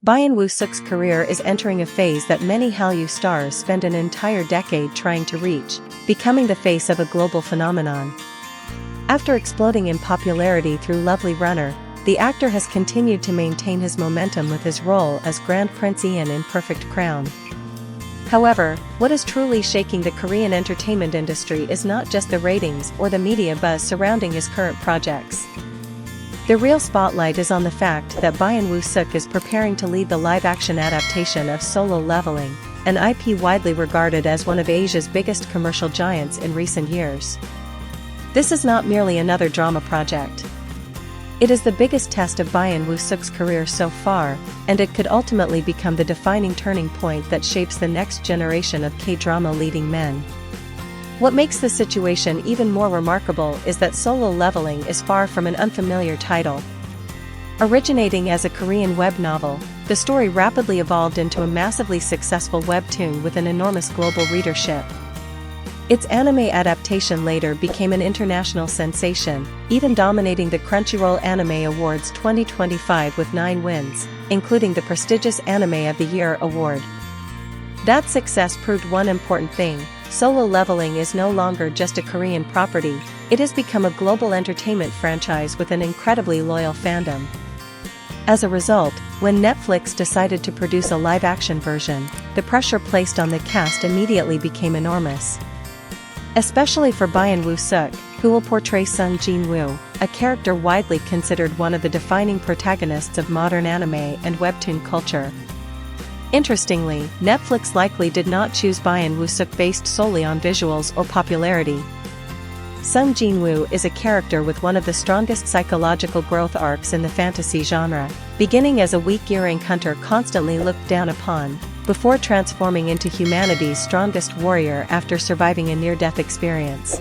Bayan Wu Suk's career is entering a phase that many Hallyu stars spend an entire decade trying to reach, becoming the face of a global phenomenon. After exploding in popularity through Lovely Runner, the actor has continued to maintain his momentum with his role as Grand Prince Ian in Perfect Crown. However, what is truly shaking the Korean entertainment industry is not just the ratings or the media buzz surrounding his current projects. The real spotlight is on the fact that Byeon Woo Seok is preparing to lead the live-action adaptation of Solo Leveling, an IP widely regarded as one of Asia's biggest commercial giants in recent years. This is not merely another drama project. It is the biggest test of Byeon Woo Seok's career so far, and it could ultimately become the defining turning point that shapes the next generation of KDrama leading men. What makes the situation even more remarkable is that Solo Leveling is far from an unfamiliar title. Originating as a Korean web novel, the story rapidly evolved into a massively successful webtoon with an enormous global readership. Its anime adaptation later became an international sensation, even dominating the Crunchyroll Anime Awards 2025 with 9 wins, including the prestigious Anime of the Year award. That success proved one important thing: Solo Leveling is no longer just a Korean property, it has become a global entertainment franchise with an incredibly loyal fandom. As a result, when Netflix decided to produce a live-action version, the pressure placed on the cast immediately became enormous. Especially for Bayan Wu Suk, who will portray Sung Jin-woo, a character widely considered one of the defining protagonists of modern anime and webtoon culture. Interestingly, Netflix likely did not choose Bayan Wu Suk based solely on visuals or popularity. Sung Jin-woo is a character with one of the strongest psychological growth arcs in the fantasy genre, beginning as a weak earring hunter constantly looked down upon, before transforming into humanity's strongest warrior after surviving a near-death experience.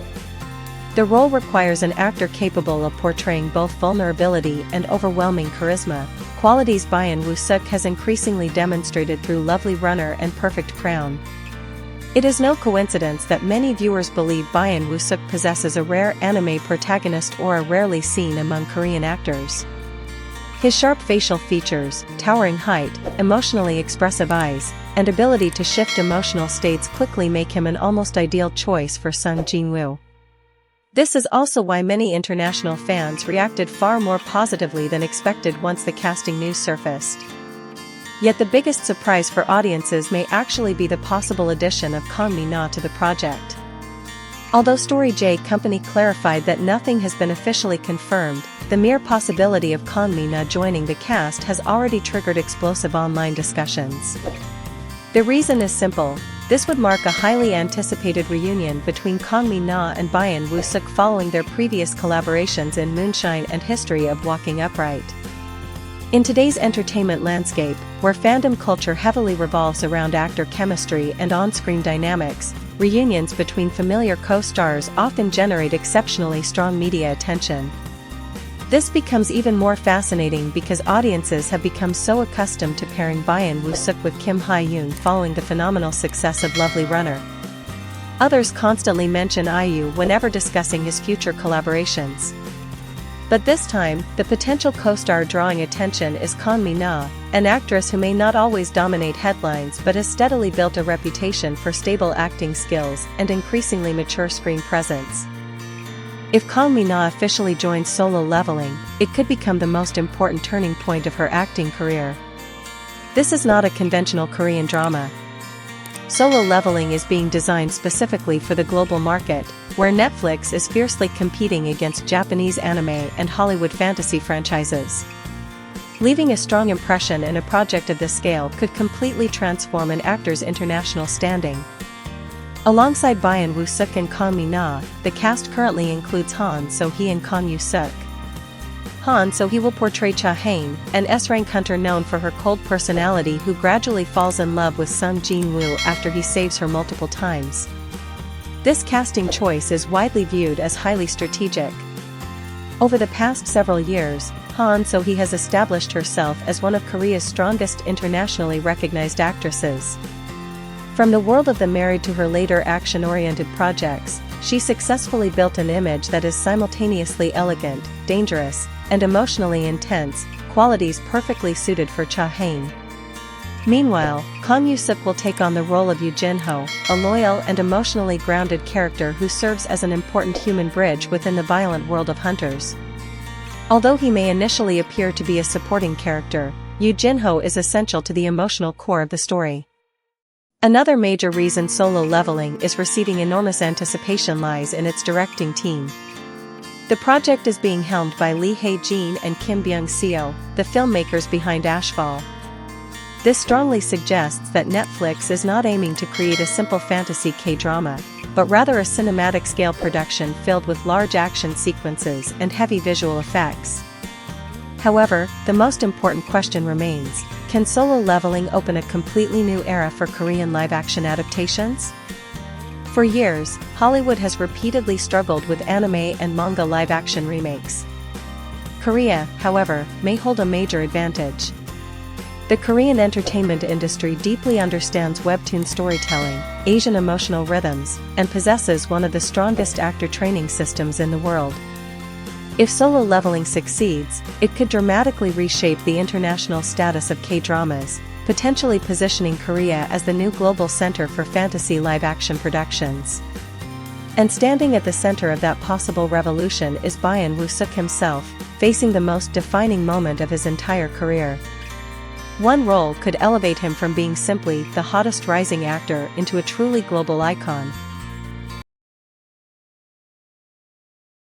The role requires an actor capable of portraying both vulnerability and overwhelming charisma, qualities Bayan Wu Suk has increasingly demonstrated through Lovely Runner and Perfect Crown. It is no coincidence that many viewers believe Bayan Wu Suk possesses a rare anime protagonist aura rarely seen among Korean actors. His sharp facial features, towering height, emotionally expressive eyes, and ability to shift emotional states quickly make him an almost ideal choice for Sung Jin-woo. This is also why many international fans reacted far more positively than expected once the casting news surfaced. Yet the biggest surprise for audiences may actually be the possible addition of Kang Mi Na to the project. Although Story J Company clarified that nothing has been officially confirmed, the mere possibility of Kang Mi Na joining the cast has already triggered explosive online discussions. The reason is simple: this would mark a highly anticipated reunion between Kang Mi Na and Bayan Wu Suk following their previous collaborations in Moonshine and History of Walking Upright. In today's entertainment landscape, where fandom culture heavily revolves around actor chemistry and on-screen dynamics, reunions between familiar co-stars often generate exceptionally strong media attention. This becomes even more fascinating because audiences have become so accustomed to pairing Byeon Woo Seok with Kim Hye Yoon following the phenomenal success of Lovely Runner. Others constantly mention IU whenever discussing his future collaborations. But this time, the potential co-star drawing attention is Kang Mi Na, an actress who may not always dominate headlines but has steadily built a reputation for stable acting skills and increasingly mature screen presence. If Kang Mi Na officially joins Solo Leveling, it could become the most important turning point of her acting career. This is not a conventional Korean drama. Solo Leveling is being designed specifically for the global market, where Netflix is fiercely competing against Japanese anime and Hollywood fantasy franchises. Leaving a strong impression in a project of this scale could completely transform an actor's international standing. Alongside Bayan Wu Suk and Kang Mi Na, the cast currently includes Han So-hee and Kang Yu Suk. Han So-hee will portray Cha Hain, an S-rank hunter known for her cold personality who gradually falls in love with Sung Jin-woo after he saves her multiple times. This casting choice is widely viewed as highly strategic. Over the past several years, Han So-hee has established herself as one of Korea's strongest internationally recognized actresses. From the world of The Married to her later action-oriented projects, she successfully built an image that is simultaneously elegant, dangerous, and emotionally intense, qualities perfectly suited for Cha Hain. Meanwhile, Kang Mi Na will take on the role of Yoo Jin-ho, a loyal and emotionally grounded character who serves as an important human bridge within the violent world of hunters. Although he may initially appear to be a supporting character, Yoo Jin-ho is essential to the emotional core of the story. Another major reason Solo Leveling is receiving enormous anticipation lies in its directing team. The project is being helmed by Lee Hae-jin and Kim Byung Seo, the filmmakers behind Ashfall. This strongly suggests that Netflix is not aiming to create a simple fantasy K-drama, but rather a cinematic-scale production filled with large action sequences and heavy visual effects. However, the most important question remains: can Solo Leveling open a completely new era for Korean live-action adaptations? For years, Hollywood has repeatedly struggled with anime and manga live-action remakes. Korea, however, may hold a major advantage. The Korean entertainment industry deeply understands webtoon storytelling, Asian emotional rhythms, and possesses one of the strongest actor training systems in the world. If Solo Leveling succeeds, it could dramatically reshape the international status of K-dramas, potentially positioning Korea as the new global center for fantasy live-action productions. And standing at the center of that possible revolution is Bayan Wu Suk himself, facing the most defining moment of his entire career. One role could elevate him from being simply the hottest rising actor into a truly global icon,